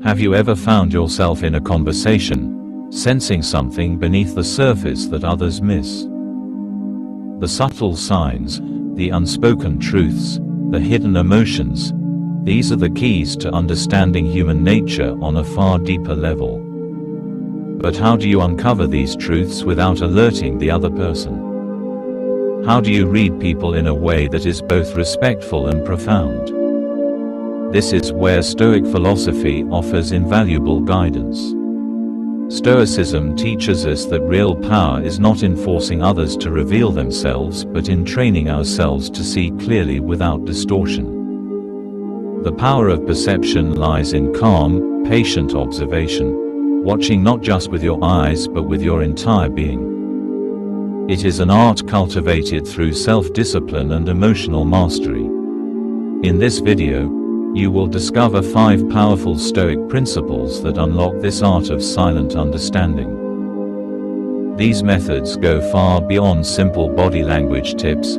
Have you ever found yourself in a conversation, sensing something beneath the surface that others miss? The subtle signs, the unspoken truths, the hidden emotions, these are the keys to understanding human nature on a far deeper level. But how do you uncover these truths without alerting the other person? How do you read people in a way that is both respectful and profound? This is where Stoic philosophy offers invaluable guidance. Stoicism teaches us that real power is not in forcing others to reveal themselves, but in training ourselves to see clearly without distortion. The power of perception lies in calm, patient observation, watching not just with your eyes but with your entire being. It is an art cultivated through self-discipline and emotional mastery. In this video, you will discover 5 powerful Stoic principles that unlock this art of silent understanding. These methods go far beyond simple body language tips.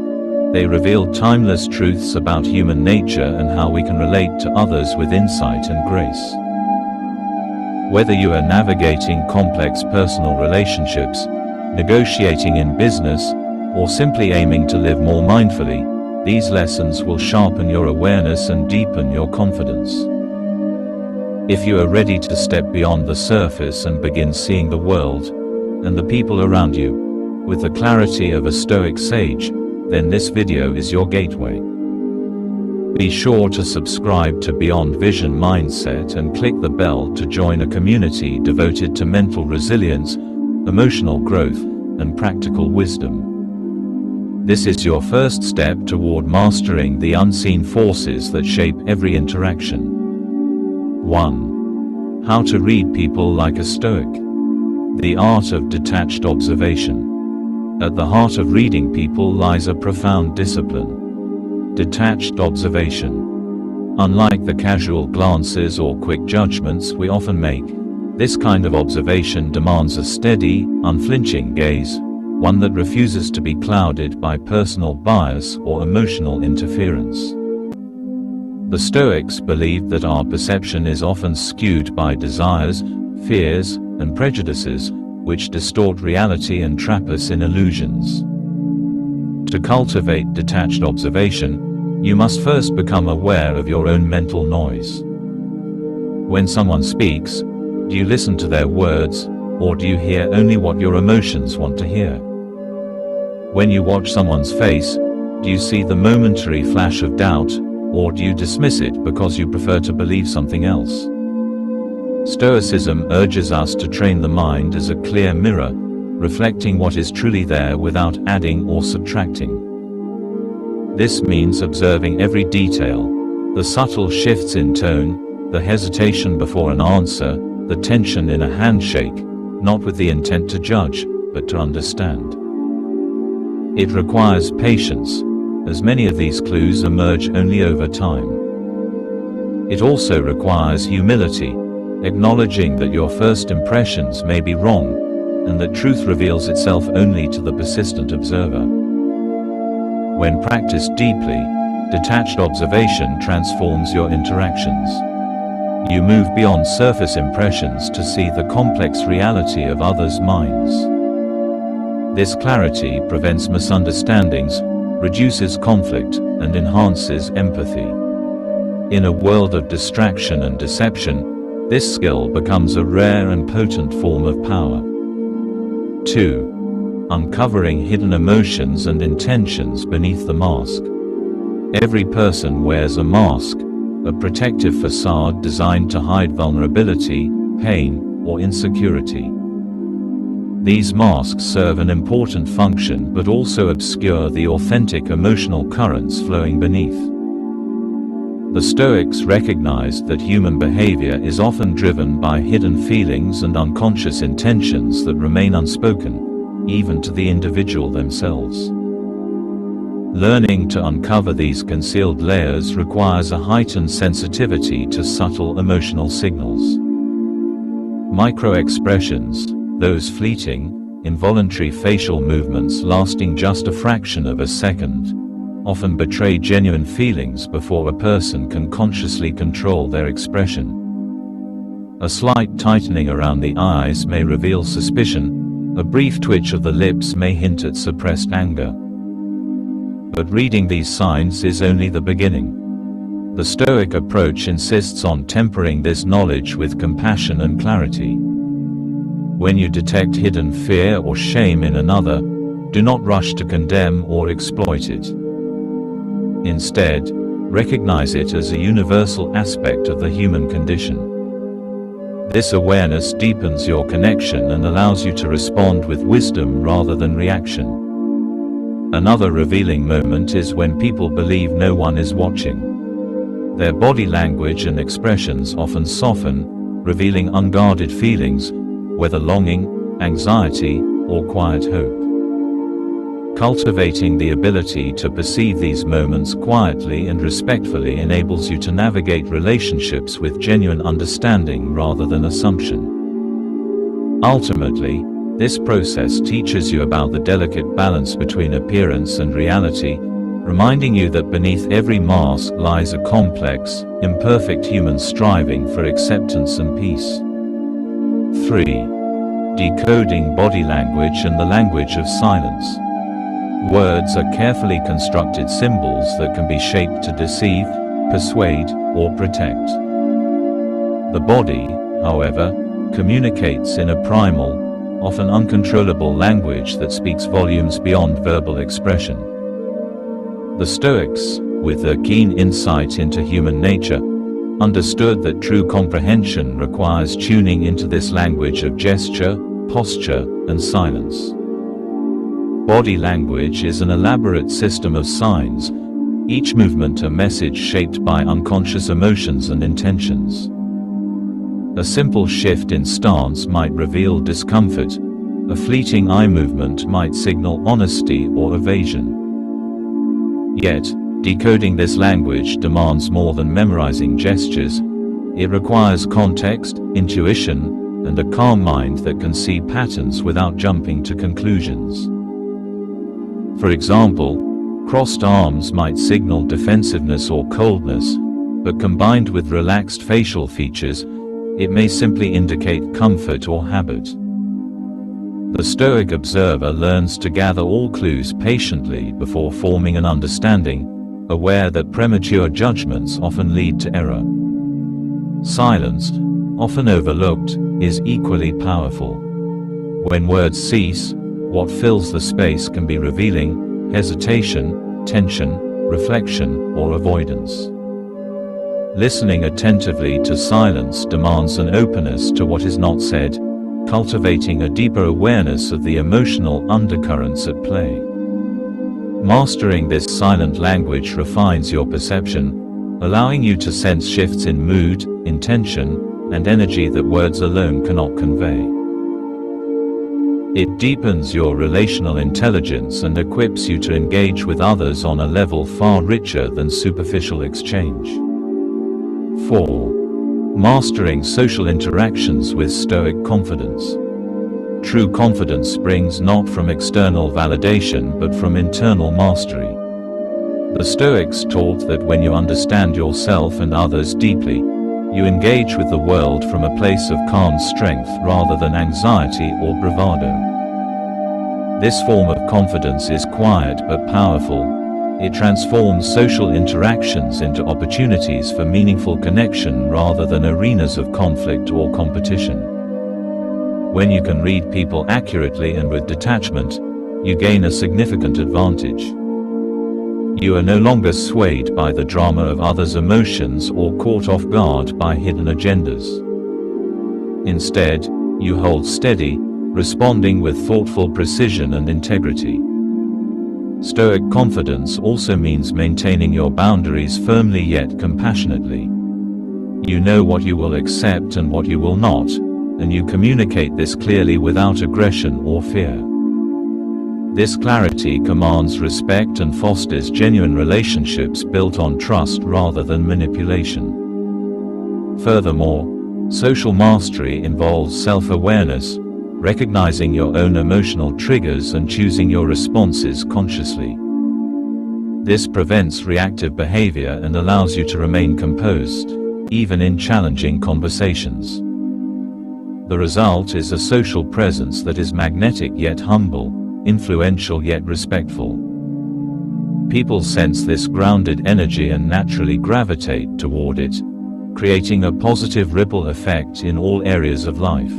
They reveal timeless truths about human nature and how we can relate to others with insight and grace. Whether you are navigating complex personal relationships, negotiating in business, or simply aiming to live more mindfully, these lessons will sharpen your awareness and deepen your confidence. If you are ready to step beyond the surface and begin seeing the world, and the people around you, with the clarity of a Stoic sage, then this video is your gateway. Be sure to subscribe to Beyond Vision Mindset and click the bell to join a community devoted to mental resilience, emotional growth, and practical wisdom. This is your first step toward mastering the unseen forces that shape every interaction. 1. How to read people like a Stoic. The art of detached observation. At the heart of reading people lies a profound discipline. Detached observation. Unlike the casual glances or quick judgments we often make, this kind of observation demands a steady, unflinching gaze, one that refuses to be clouded by personal bias or emotional interference. The Stoics believed that our perception is often skewed by desires, fears, and prejudices, which distort reality and trap us in illusions. To cultivate detached observation, you must first become aware of your own mental noise. When someone speaks, do you listen to their words, or do you hear only what your emotions want to hear? When you watch someone's face, do you see the momentary flash of doubt, or do you dismiss it because you prefer to believe something else? Stoicism urges us to train the mind as a clear mirror, reflecting what is truly there without adding or subtracting. This means observing every detail, the subtle shifts in tone, the hesitation before an answer, the tension in a handshake, not with the intent to judge, but to understand. It requires patience, as many of these clues emerge only over time. It also requires humility, acknowledging that your first impressions may be wrong, and that truth reveals itself only to the persistent observer. When practiced deeply, detached observation transforms your interactions. You move beyond surface impressions to see the complex reality of others' minds. This clarity prevents misunderstandings, reduces conflict, and enhances empathy. In a world of distraction and deception, this skill becomes a rare and potent form of power. 2. Uncovering hidden emotions and intentions beneath the mask. Every person wears a mask, a protective facade designed to hide vulnerability, pain, or insecurity. These masks serve an important function but also obscure the authentic emotional currents flowing beneath. The Stoics recognized that human behavior is often driven by hidden feelings and unconscious intentions that remain unspoken, even to the individual themselves. Learning to uncover these concealed layers requires a heightened sensitivity to subtle emotional signals. Micro-expressions, those fleeting, involuntary facial movements lasting just a fraction of a second, often betray genuine feelings before a person can consciously control their expression. A slight tightening around the eyes may reveal suspicion, a brief twitch of the lips may hint at suppressed anger. But reading these signs is only the beginning. The Stoic approach insists on tempering this knowledge with compassion and clarity. When you detect hidden fear or shame in another, do not rush to condemn or exploit it. Instead, recognize it as a universal aspect of the human condition. This awareness deepens your connection and allows you to respond with wisdom rather than reaction. Another revealing moment is when people believe no one is watching. Their body language and expressions often soften, revealing unguarded feelings, whether longing, anxiety, or quiet hope. Cultivating the ability to perceive these moments quietly and respectfully enables you to navigate relationships with genuine understanding rather than assumption. Ultimately, this process teaches you about the delicate balance between appearance and reality, reminding you that beneath every mask lies a complex, imperfect human striving for acceptance and peace. 3. Decoding body language and the language of silence. Words are carefully constructed symbols that can be shaped to deceive, persuade, or protect. The body, however, communicates in a primal, often uncontrollable language that speaks volumes beyond verbal expression. The Stoics, with their keen insight into human nature, understood that true comprehension requires tuning into this language of gesture, posture, and silence. Body language is an elaborate system of signs, each movement a message shaped by unconscious emotions and intentions. A simple shift in stance might reveal discomfort, a fleeting eye movement might signal honesty or evasion. Yet, decoding this language demands more than memorizing gestures. It requires context, intuition, and a calm mind that can see patterns without jumping to conclusions. For example, crossed arms might signal defensiveness or coldness, but combined with relaxed facial features, it may simply indicate comfort or habit. The Stoic observer learns to gather all clues patiently before forming an understanding, aware that premature judgments often lead to error. Silence, often overlooked, is equally powerful. When words cease, what fills the space can be revealing: hesitation, tension, reflection, or avoidance. Listening attentively to silence demands an openness to what is not said, cultivating a deeper awareness of the emotional undercurrents at play. Mastering this silent language refines your perception, allowing you to sense shifts in mood, intention, and energy that words alone cannot convey. It deepens your relational intelligence and equips you to engage with others on a level far richer than superficial exchange. 4. Mastering social interactions with Stoic confidence. True confidence springs not from external validation but from internal mastery. The Stoics taught that when you understand yourself and others deeply, you engage with the world from a place of calm strength rather than anxiety or bravado. This form of confidence is quiet but powerful. It transforms social interactions into opportunities for meaningful connection rather than arenas of conflict or competition. When you can read people accurately and with detachment, you gain a significant advantage. You are no longer swayed by the drama of others' emotions or caught off guard by hidden agendas. Instead, you hold steady, responding with thoughtful precision and integrity. Stoic confidence also means maintaining your boundaries firmly yet compassionately. You know what you will accept and what you will not, and you communicate this clearly without aggression or fear. This clarity commands respect and fosters genuine relationships built on trust rather than manipulation. Furthermore, social mastery involves self-awareness, recognizing your own emotional triggers and choosing your responses consciously. This prevents reactive behavior and allows you to remain composed, even in challenging conversations. The result is a social presence that is magnetic yet humble, influential yet respectful. People sense this grounded energy and naturally gravitate toward it, creating a positive ripple effect in all areas of life.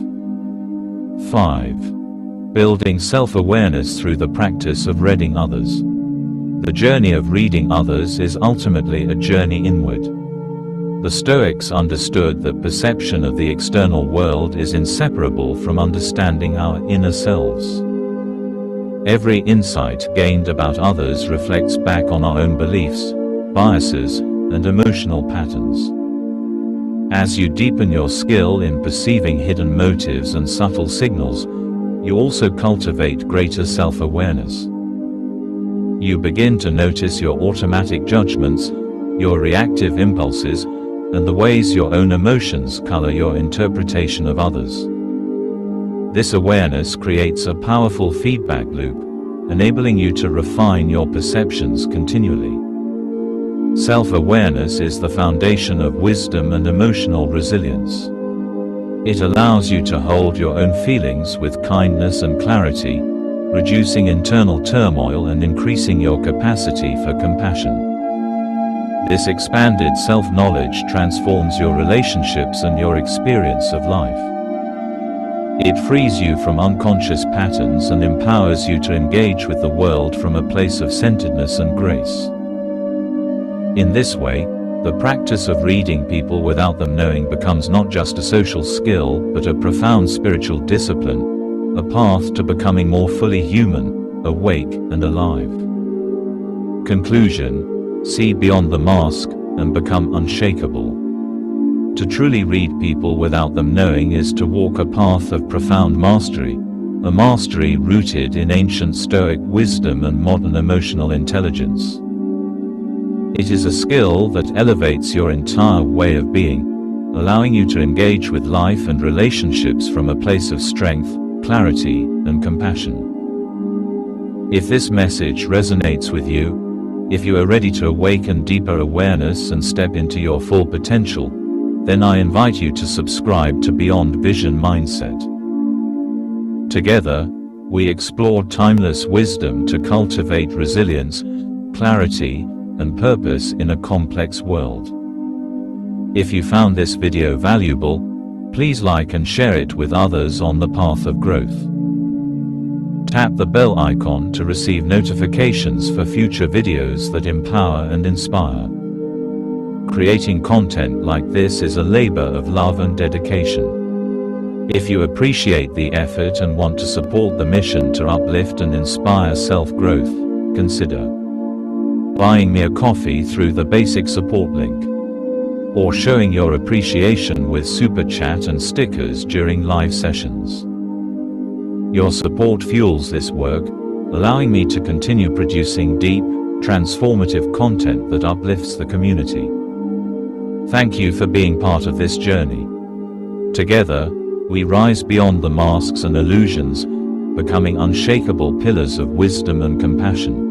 5. Building self-awareness through the practice of reading others. The journey of reading others is ultimately a journey inward. The Stoics understood that perception of the external world is inseparable from understanding our inner selves. Every insight gained about others reflects back on our own beliefs, biases, and emotional patterns. As you deepen your skill in perceiving hidden motives and subtle signals, you also cultivate greater self-awareness. You begin to notice your automatic judgments, your reactive impulses, and the ways your own emotions color your interpretation of others. This awareness creates a powerful feedback loop, enabling you to refine your perceptions continually. Self-awareness is the foundation of wisdom and emotional resilience. It allows you to hold your own feelings with kindness and clarity, reducing internal turmoil and increasing your capacity for compassion. This expanded self-knowledge transforms your relationships and your experience of life. It frees you from unconscious patterns and empowers you to engage with the world from a place of centeredness and grace. In this way, the practice of reading people without them knowing becomes not just a social skill but a profound spiritual discipline, a path to becoming more fully human, awake and alive. Conclusion: see beyond the mask and become unshakable. To truly read people without them knowing is to walk a path of profound mastery, a mastery rooted in ancient Stoic wisdom and modern emotional intelligence. It is a skill that elevates your entire way of being, allowing you to engage with life and relationships from a place of strength, clarity, and compassion. If this message resonates with you, if you are ready to awaken deeper awareness and step into your full potential, then I invite you to subscribe to Beyond Vision Mindset. Together, we explore timeless wisdom to cultivate resilience, clarity, and purpose in a complex world. If you found this video valuable, please like and share it with others on the path of growth. Tap the bell icon to receive notifications for future videos that empower and inspire. Creating content like this is a labor of love and dedication. If you appreciate the effort and want to support the mission to uplift and inspire self-growth, consider buying me a coffee through the basic support link, or showing your appreciation with super chat and stickers during live sessions. Your support fuels this work, allowing me to continue producing deep, transformative content that uplifts the community. Thank you for being part of this journey. Together, we rise beyond the masks and illusions, becoming unshakable pillars of wisdom and compassion.